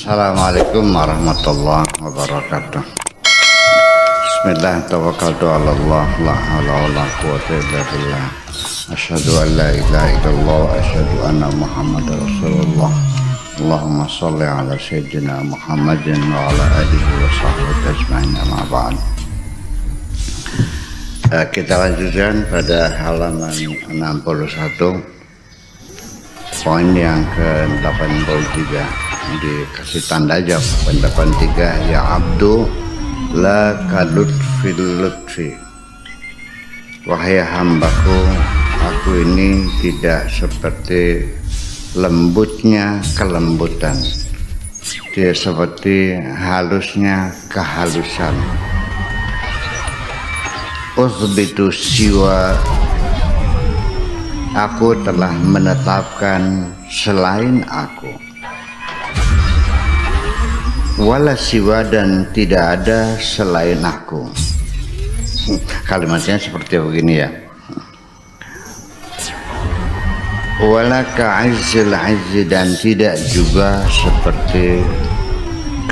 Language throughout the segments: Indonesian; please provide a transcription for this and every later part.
Assalamualaikum warahmatullahi wabarakatuh. Bismillah, tawakkaltu ala Allah, la haula wala quwwata illa billah. Asyhadu an la ilaha illallah wa asyhadu anna Muhammadar Rasulullah. Allahumma shalli ala sayyidina Muhammadin wa ala alihi wa sahbihi ajma'in, amma ba'd. Kita lanjutkan pada halaman 61, poin yang ke-83. Dikasih tanda aja, poin 83, ya abdu la kalut fil lutfi, wahai hambaku, aku ini tidak seperti lembutnya kelembutan, dia seperti halusnya kehalusan. Uthbitu siwa, aku telah menetapkan selain aku. Wala siwa, dan tidak ada selain aku. Kalimatnya seperti begini ya. Wala ka'azzil azzi, dan tidak juga seperti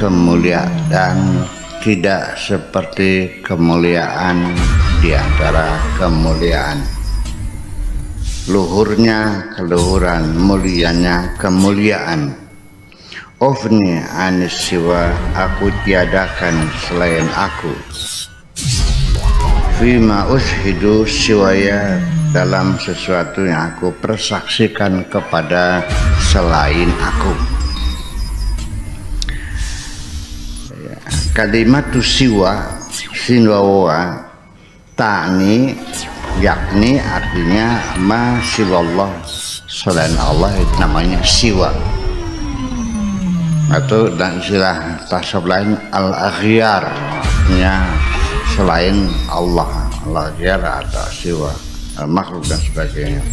kemuliaan, dan tidak seperti kemuliaan di antara kemuliaan. Luhurnya keluhuran, mulianya kemuliaan. Ofni anis siwa, aku tiadakan selain aku. Fima ushidu siwaya, dalam sesuatu yang aku persaksikan kepada selain aku. Kalimat siwa, sinwawa, ta'ni, yakni artinya ma siwallah, selain Allah, itu namanya siwa. Atau dan istilah tasawuf lain al-aghyar, artinya selain Allah, al-aghyar atau siwa, makhluk dan sebagainya.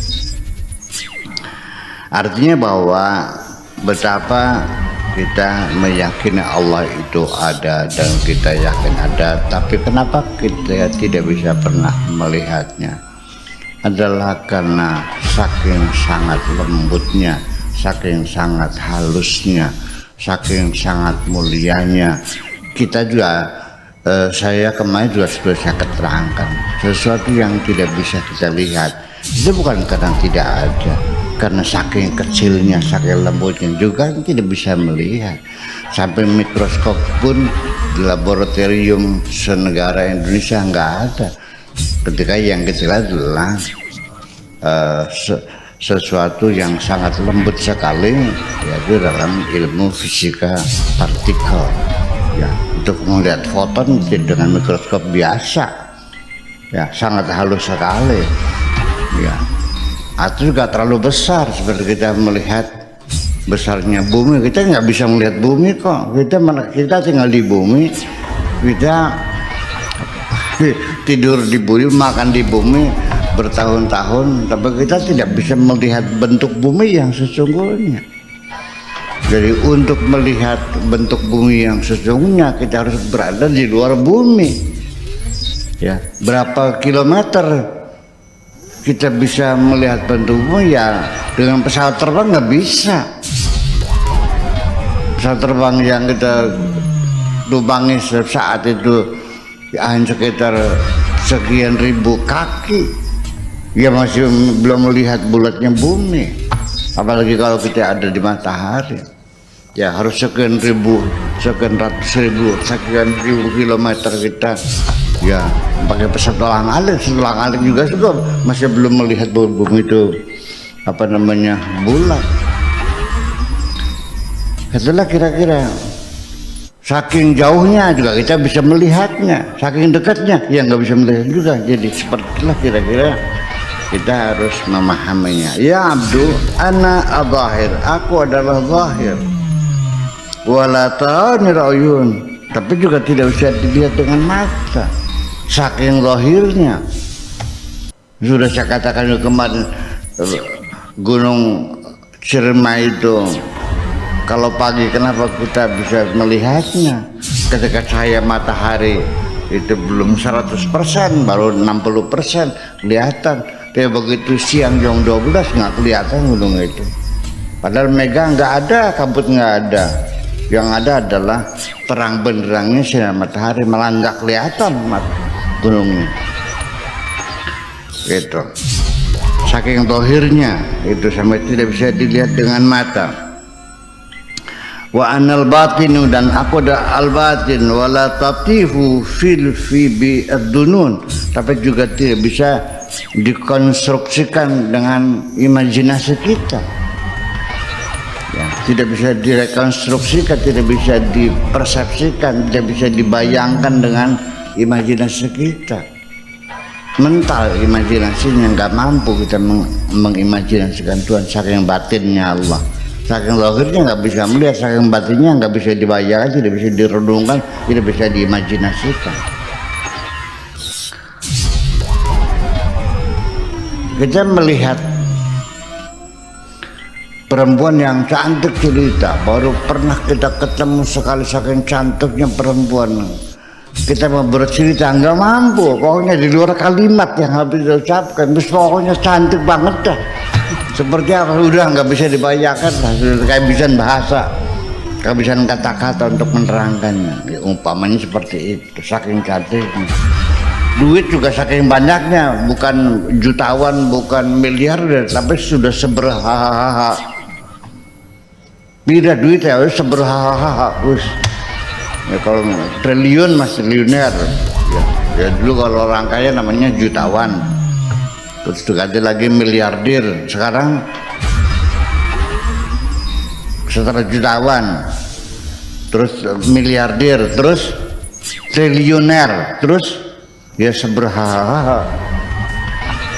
Artinya bahwa betapa kita meyakini Allah itu ada dan kita yakin ada, tapi kenapa kita tidak bisa pernah melihatnya? Adalah karena saking sangat lembutnya, saking sangat halusnya, saking sangat mulianya. Kita juga saya kemarin juga sudah saya keterangkan, sesuatu yang tidak bisa kita lihat itu bukan karena tidak ada, karena saking kecilnya, saking lembutnya juga tidak bisa melihat. Sampai mikroskop pun di laboratorium senegara Indonesia nggak ada. Ketika yang kita lihat adalah sesuatu yang sangat lembut sekali, yaitu dalam ilmu fisika partikel. Ya, untuk melihat foton dengan mikroskop biasa, ya sangat halus sekali. Ya, atau juga terlalu besar seperti kita melihat besarnya bumi. Kita nggak bisa melihat bumi kok. Kita tinggal di bumi, kita tidur di bumi, makan di bumi bertahun-tahun, tapi kita tidak bisa melihat bentuk bumi yang sesungguhnya. Jadi untuk melihat bentuk bumi yang sesungguhnya kita harus berada di luar bumi. Ya, berapa kilometer kita bisa melihat bentuk bumi? Ya dengan pesawat terbang nggak bisa. Pesawat terbang yang kita tumpangi saat itu hanya sekitar sekian ribu kaki. Ya masih belum melihat bulatnya bumi, apalagi kalau kita ada di matahari. Ya harus sekian ribu, sekian ratus ribu, sekian ribu kilometer kita ya pakai pesawat telang-aling juga masih belum melihat bumi itu apa namanya bulat. Itulah kira-kira saking jauhnya juga kita bisa melihatnya, saking dekatnya ya nggak bisa melihat juga. Jadi sepertilah kira-kira kita harus memahaminya. Ya abdu ana adzahir, aku adalah zahir. Wala ta'ani ra'yun, tapi juga tidak bisa dilihat dengan mata, saking zahirnya. Sudah saya katakan kemarin, Gunung Ciremai itu kalau pagi kenapa kita bisa melihatnya? Ketika cahaya matahari itu belum 100%, baru 60% kelihatan. Tapi begitu siang jam 12 nggak kelihatan gunung itu. Padahal mega nggak ada, kabut nggak ada. Yang ada adalah terang benderangnya sinar matahari, malah nggak kelihatan gunungnya. Itu saking tohirnya itu sampai tidak bisa dilihat dengan mata. Wa anal batinu, dan aku ada al batin, wala tatifu fil fi bi ad-dunun, tapi juga tidak bisa dikonstruksikan dengan imajinasi kita. Ya, tidak bisa direkonstruksikan, tidak bisa dipersepsikan, tidak bisa dibayangkan dengan imajinasi kita. Mental imajinasinya nggak mampu kita mengimajinasikan Tuhan, saking batinnya Allah. Saking lahirnya nggak bisa melihat, saking batinnya nggak bisa dibayangkan, tidak bisa direnungkan, tidak bisa diimajinasikan. Kita melihat perempuan yang cantik cerita, baru pernah kita ketemu sekali, saking cantiknya perempuan. Kita mau bercerita nggak mampu, pokoknya di luar kalimat yang habis diucapkan, terus pokoknya cantik banget dah. Seperti apa udah nggak bisa dibayangkan lah, kehabisan bahasa, kehabisan kata-kata untuk menerangkannya. Ya, umpamanya seperti itu, saking cantiknya. Duit juga saking banyaknya, bukan jutawan, bukan miliarder, tapi sudah seberhahaha. Bila duit ya seberhahaha, ya kalau triliun masih triliuner. Ya dulu kalau orang kaya namanya jutawan, terus diganti lagi miliarder. Sekarang setelah jutawan, terus miliarder, terus triliuner, terus ya seberhahaha.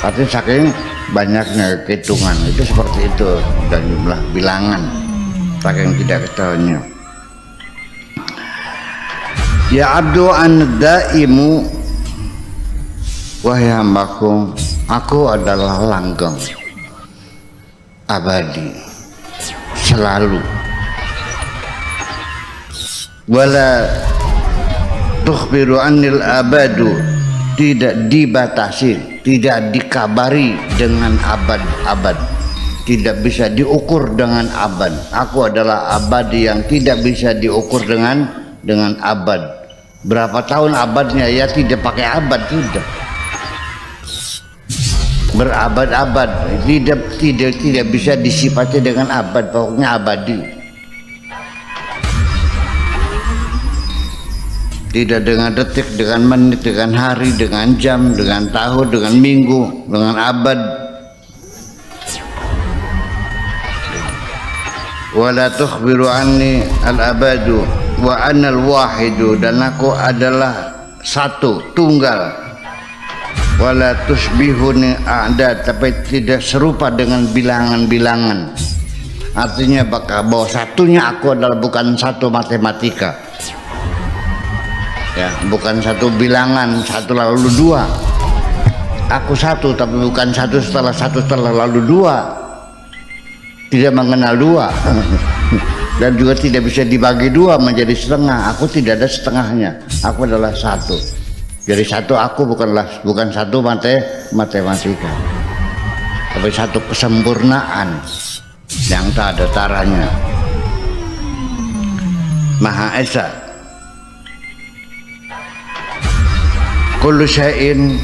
Artinya saking banyaknya hitungan itu seperti itu, dan jumlah bilangan saking tidak ketahuinya. Ya abdu an daimu, wahai hambaku, aku adalah langgeng abadi selalu. Wala tukhbiru anil abadu, tidak dibatasi, tidak dikabari dengan abad-abad, tidak bisa diukur dengan abad. Aku adalah abadi yang tidak bisa diukur dengan abad. Berapa tahun abadnya? Ya tidak pakai abad, sudah berabad-abad, tidak bisa disifati dengan abad, pokoknya abadi. Tidak dengan detik, dengan menit, dengan hari, dengan jam, dengan tahun, dengan minggu, dengan abad. Wala tukhbiru anni al-abadu wa anal wahidu, dan aku adalah satu, tunggal. Wala tusbihuni a'dad, tapi tidak serupa dengan bilangan-bilangan. Artinya bahwa satunya aku adalah bukan satu matematika, ya, bukan satu bilangan, satu lalu dua. Aku satu, tapi bukan satu setelah lalu dua. Tidak mengenal dua. Dan juga tidak bisa dibagi dua menjadi setengah. Aku tidak ada setengahnya, aku adalah satu. Jadi satu aku bukan satu matematika, tapi satu kesempurnaan yang tak ada taranya. Maha Esa. Kullu syai'in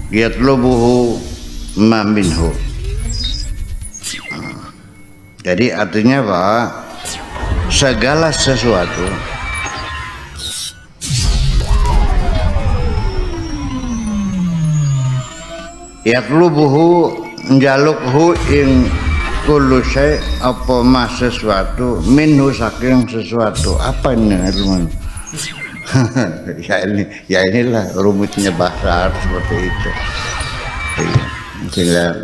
yatlubuhu ma minhu. Jadi artinya bahwa segala sesuatu yatlubuhu njalukhu ing kullu syai', apa mas sesuatu, minhu saking sesuatu. Apa ini teman? ya inilah rumitnya bahasa Arab seperti itu. Sehingga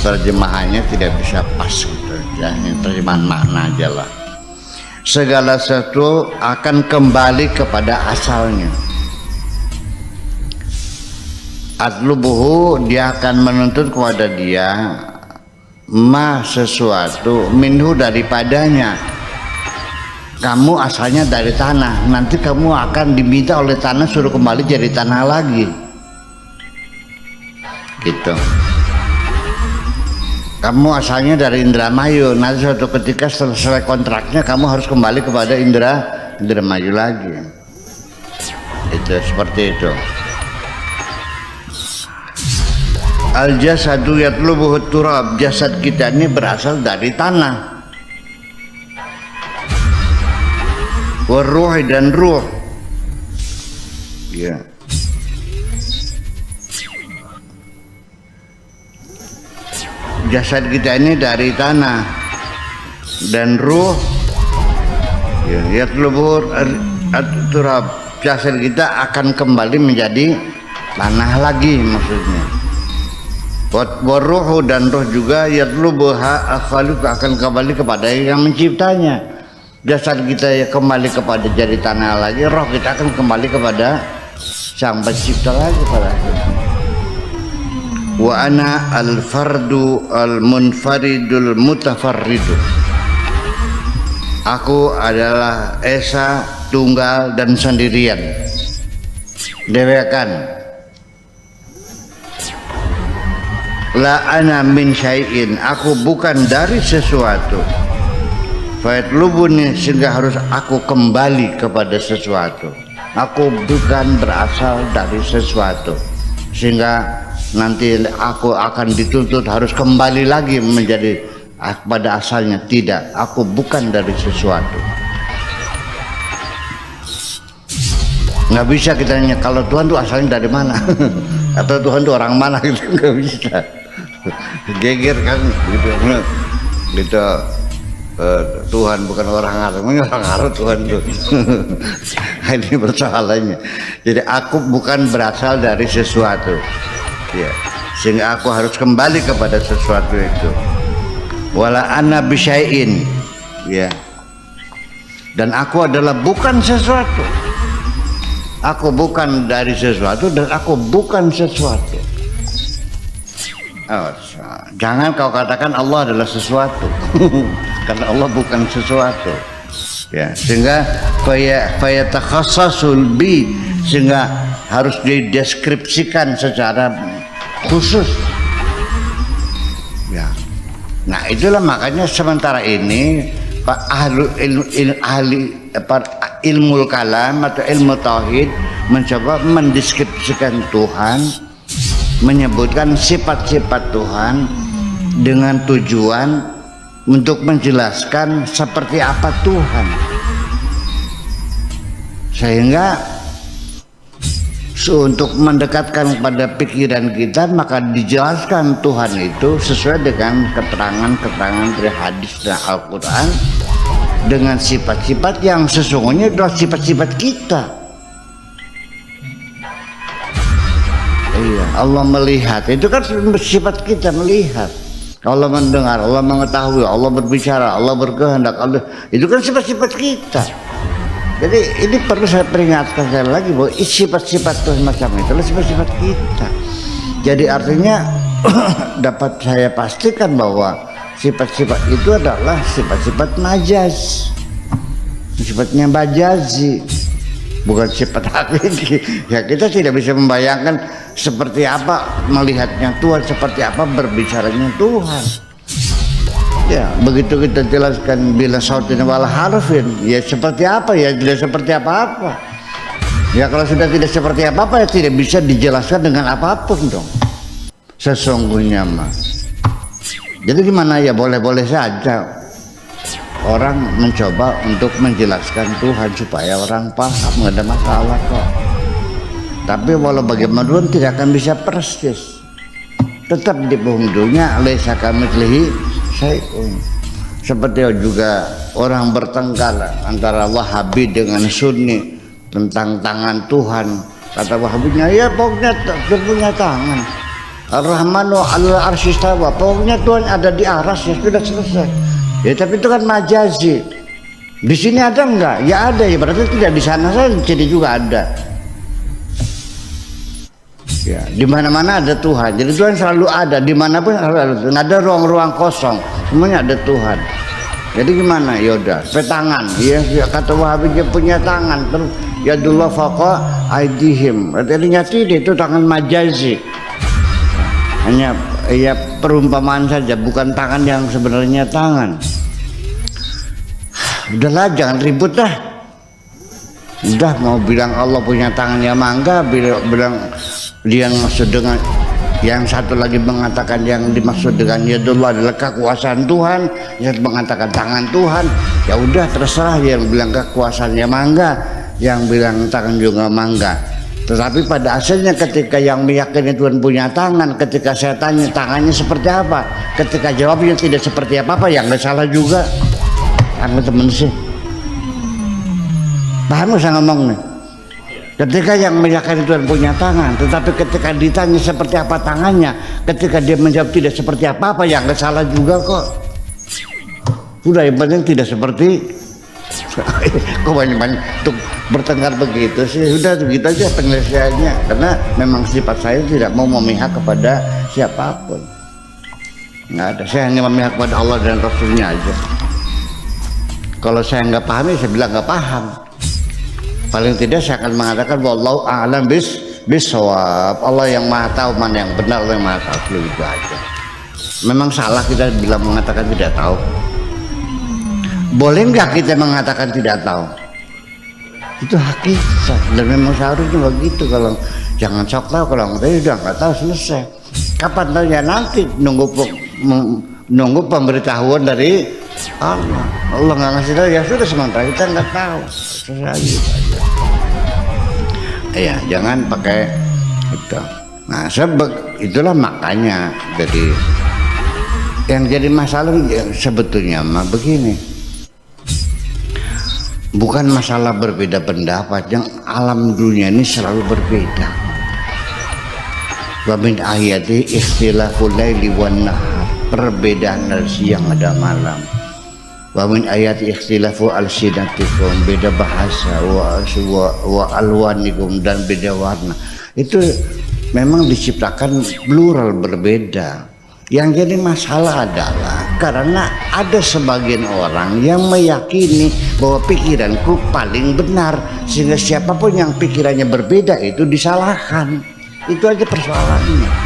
terjemahannya tidak bisa pas gitu. Ya, terjemahan makna aja lah. Segala sesuatu akan kembali kepada asalnya. Atlubuhu, dia akan menuntut kepada dia ma sesuatu minhu, daripadanya. Kamu asalnya dari tanah, nanti kamu akan diminta oleh tanah suruh kembali jadi tanah lagi, gitu. Kamu asalnya dari Indramayu, nanti suatu ketika selesai kontraknya kamu harus kembali kepada Indramayu lagi. Itu seperti itu. Al jasadu yatlubuhu turab, jasad kita ini berasal dari tanah. Waruhi, dan ruh. Ya. Jasad kita ini dari tanah dan ruh, ya, yatlubuhu turab, jasad kita akan kembali menjadi tanah lagi maksudnya. Waruhu, dan roh juga yatlubuha al-khaliq, akan kembali kepada yang menciptanya. Jasad kita ya kembali kepada jadi tanah lagi, roh kita akan kembali kepada sang pencipta lagi pada akhirnya. Wa ana al-fardu al-munfaridul mutafarridu, aku adalah esa, tunggal dan sendirian, dewekan. La ana min syai'in, aku bukan dari sesuatu. Fayatlubuni, sehingga harus aku kembali kepada sesuatu. Aku bukan berasal dari sesuatu, sehingga nanti aku akan dituntut harus kembali lagi menjadi pada asalnya. Tidak, aku bukan dari sesuatu. Nggak bisa kita nanya kalau Tuhan itu asalnya dari mana atau Tuhan itu orang mana, gitu nggak bisa. Geger kan gitu. Tuhan bukan orang Arab, orang Arab Tuhan itu. Ini persoalannya. Jadi aku bukan berasal dari sesuatu, ya, sehingga aku harus kembali kepada sesuatu itu. Wala ana bisyai'in, ya, dan aku adalah bukan sesuatu. Aku bukan dari sesuatu dan aku bukan sesuatu. Oh, jangan kau katakan Allah adalah sesuatu. Karena Allah bukan sesuatu, ya, sehingga fayatakhasasul bi, sehingga harus dideskripsikan secara khusus, ya. Nah itulah makanya sementara ini Pak ahli ilmu kalam atau ilmu tauhid mencoba mendeskripsikan Tuhan, menyebutkan sifat-sifat Tuhan dengan tujuan untuk menjelaskan seperti apa Tuhan, sehingga untuk mendekatkan pada pikiran kita maka dijelaskan Tuhan itu sesuai dengan keterangan-keterangan dari hadis dan Al-Quran dengan sifat-sifat yang sesungguhnya adalah sifat-sifat kita. Iya, Allah melihat, itu kan sifat kita melihat. Allah mendengar, Allah mengetahui, Allah berbicara, Allah berkehendak, Allah, itu kan sifat-sifat kita. Jadi ini perlu saya peringatkan sekali lagi bahwa sifat-sifat macam itu adalah sifat-sifat kita. Jadi artinya dapat saya pastikan bahwa sifat-sifat itu adalah sifat-sifat majaz, sifatnya majazi, bukan sifat hakiki. Ya kita tidak bisa membayangkan seperti apa melihatnya Tuhan, seperti apa berbicaranya Tuhan. Ya begitu kita jelaskan bila sautin wal harfin, ya seperti apa, ya tidak seperti apa-apa. Ya kalau sudah tidak seperti apa-apa ya tidak bisa dijelaskan dengan apapun dong sesungguhnya mah. Jadi gimana ya, boleh-boleh saja orang mencoba untuk menjelaskan Tuhan supaya orang paham, nggak ada masalah kok. Tapi walau bagaimanapun tidak akan bisa persis. Tetap di penghujungnya laisa kamitslihi syai'un. Seperti juga orang bertengkar antara Wahabi dengan Sunni tentang tangan Tuhan. Kata Wahabinya, ya pokoknya Tuhan punya tangan. Ar-Rahmanu 'alal arsy istawa, pokoknya Tuhan ada di aras, ya sudah selesai. Ya tapi itu kan majazi. Di sini ada enggak? Ya ada, ya berarti tidak di sana saja, jadi juga ada. Ya, di mana-mana ada Tuhan. Jadi Tuhan selalu ada, dimanapun selalu ada. Nggak ada ruang-ruang kosong, semuanya ada Tuhan. Jadi gimana? Yaudah, petangan. Ya, kata Wahabi dia punya tangan. Terus ya dulu faqa aidihim. Artinya tidak, itu tangan majazi. Hanya ya perumpamaan saja, bukan tangan yang sebenarnya tangan. Udahlah, jangan ribut dah. Udah mau bilang Allah punya tangan ya mangga, bilang dia maksud dengan yang satu lagi mengatakan yang dimaksud dengan yadullah adalah kekuasaan Tuhan, yang mengatakan tangan Tuhan. Ya udah terserah, yang bilang kekuasaannya mangga, yang bilang tangan juga mangga. Tetapi pada asalnya ketika yang meyakini Tuhan punya tangan, ketika saya tanya tangannya seperti apa, ketika jawabnya tidak seperti apa-apa, yang nggak salah juga. Kamu temen sih, paham saya ngomong nih? Ketika yang meyakini Tuhan punya tangan, tetapi ketika ditanya seperti apa tangannya, ketika dia menjawab tidak seperti apa-apa, yang nggak salah juga kok. Udah, yang penting tidak seperti. Kok banyak-banyak untuk bertengkar begitu sih? Udah begitu aja penyelesaiannya, karena memang sifat saya tidak mau memihak kepada siapapun. Nggak ada, saya hanya memihak kepada Allah dan Rasulnya aja. Kalau saya nggak paham, saya bilang nggak paham. Paling tidak saya akan mengatakan wallahu a'lam bisawab. Allah yang maha tahu mana yang benar, Allah yang maha tahu, itu aja. Memang salah kita bilang mengatakan tidak tahu. Boleh nggak kita mengatakan tidak tahu? Itu hakikat dan memang seharusnya begitu. Kalau jangan sok tahu, kalau nggak udah nggak tahu, selesai. Kapan tahu ya? Nanti nunggu pemberitahuan dari Allah. Allah nggak ngasih tahu, ya sudah, sementara kita nggak tahu. Ya jangan pakai itu. Nah sebab itulah makanya yang jadi masalah ya, sebetulnya mah begini, bukan masalah berbeda pendapat, yang alam dunia ini selalu berbeda. Wa min ayati ikhtilaful laili wan nahar, perbedaan dari siang ada malam. Wa min ayati ikhtilafu alsinatikum, beda bahasa, wa alwanikum, dan beda warna. Itu memang diciptakan plural, berbeda. Yang jadi masalah adalah karena ada sebagian orang yang meyakini bahwa pikiranku paling benar, sehingga siapapun yang pikirannya berbeda itu disalahkan. Itu aja persoalannya.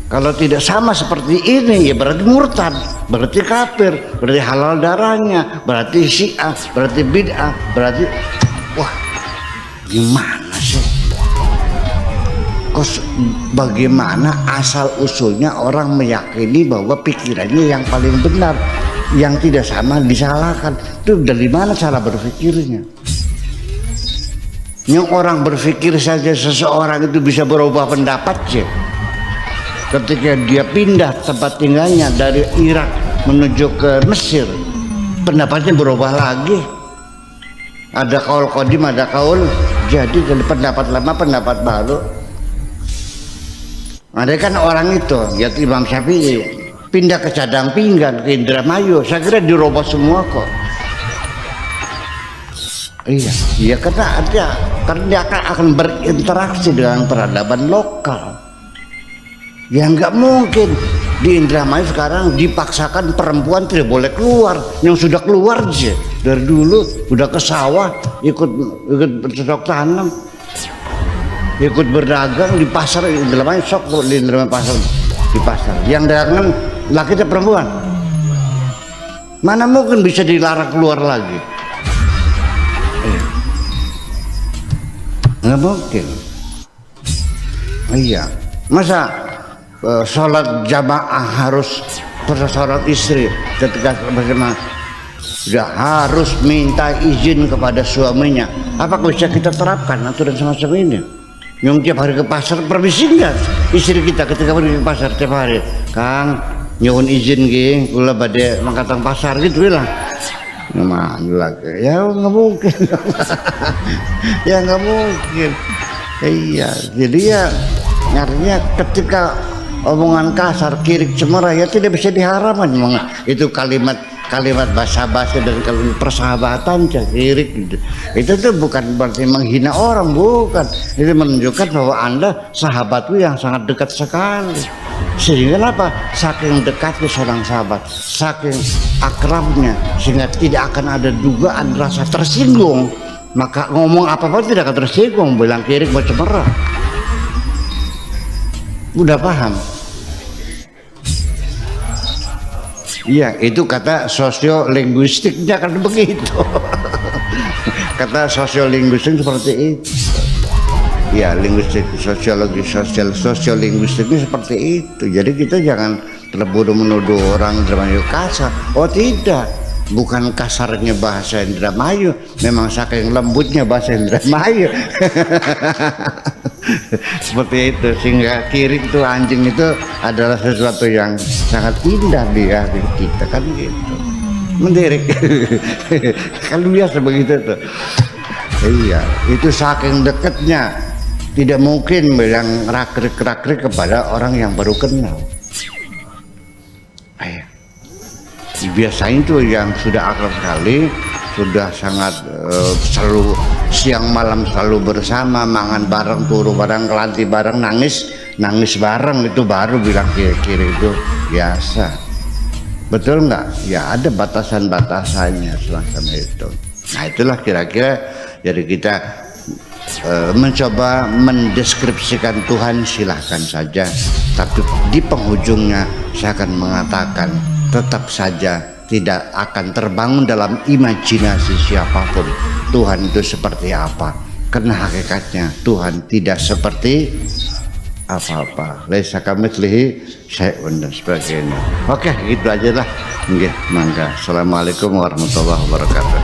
Kalau tidak sama seperti ini, ya berarti murtad, berarti kafir, berarti halal darahnya, berarti syiah, berarti bid'ah, berarti wah, gimana sih? Bagaimana asal usulnya orang meyakini bahwa pikirannya yang paling benar, yang tidak sama disalahkan? Itu dari mana cara berpikirnya? Yang orang berpikir saja seseorang itu bisa berubah pendapat sih. Ketika dia pindah tempat tinggalnya dari Irak menuju ke Mesir, pendapatnya berubah lagi. Ada kaul qadim, ada kaul jadi pendapat lama, pendapat baru. Ada kan orang itu, ya Imam Syafi'i pindah ke Cadang Pinggan, ke Indramayu, saya kira dirubah semua kok. Iya karena dia akan berinteraksi dengan peradaban lokal. Ya nggak mungkin di Indramayu sekarang dipaksakan perempuan tidak boleh keluar. Yang sudah keluar aja dari dulu udah ke sawah, ikut bercocok tanam, ikut berdagang di pasar Indramayu, sok di Indramayu pasar, di pasar. Yang dagangan laki dan perempuan, mana mungkin bisa dilarang keluar lagi? Nggak mungkin. Iya, masa sholat jamaah harus sholat istri ketika bersama sudah harus minta izin kepada suaminya? Apakah bisa kita terapkan aturan semacam ini? Yang tiap hari ke pasar, permisi enggak istri kita ketika pergi ke pasar tiap hari? Kang, nyuwun izin gini, kula badhe mangkatang pasar gitu lah. Ya nggak mungkin. Ya nggak mungkin. Iya, jadi ya artinya ketika omongan kasar, kirik, cemara, ya tidak bisa diharamkan. Itu kalimat basa-basi dan kalimat persahabatan, kirik gitu. Itu tuh bukan berarti menghina orang, bukan. Itu menunjukkan bahwa Anda sahabatku yang sangat dekat sekali. Sehingga apa? Saking dekatnya seorang sahabat, saking akrabnya, sehingga tidak akan ada dugaan rasa tersinggung. Maka ngomong apa-apa tidak akan tersinggung, bilang kirik, mau cemara. Udah paham? Iya, itu kata sosiolinguistiknya kan begitu. Kata sosiolinguistik seperti itu. Ya, linguistik, sosiologi, sosiolinguistiknya seperti itu. Jadi kita jangan terburu menuduh orang Indramayu kasar. Oh tidak, bukan kasarnya bahasa Indramayu, memang saking lembutnya bahasa Indramayu. Seperti itu, sehingga kiri itu anjing itu adalah sesuatu yang sangat indah di hati kita kan gitu. Mendirik. Kan biasa begitu tuh. Iya, itu saking dekatnya, tidak mungkin bilang rakrik-rakrik kepada orang yang baru kenal. Biasanya itu yang sudah akrab sekali, sudah sangat selalu siang malam selalu bersama, mangan bareng, turu bareng, kelanti bareng, nangis bareng, itu baru bilang kiri-kiri itu biasa. Betul nggak? Ya ada batasan-batasannya semacam itu. Nah itulah kira-kira jadi kita mencoba mendeskripsikan Tuhan, silahkan saja, tapi di penghujungnya saya akan mengatakan tetap saja tidak akan terbangun dalam imajinasi siapapun Tuhan itu seperti apa, karena hakikatnya Tuhan tidak seperti apa-apa. Laisa kamitslihi syai'un dan sebagainya. Oke, itu aja lah. Nggih, mangga. Assalamualaikum warahmatullahi wabarakatuh.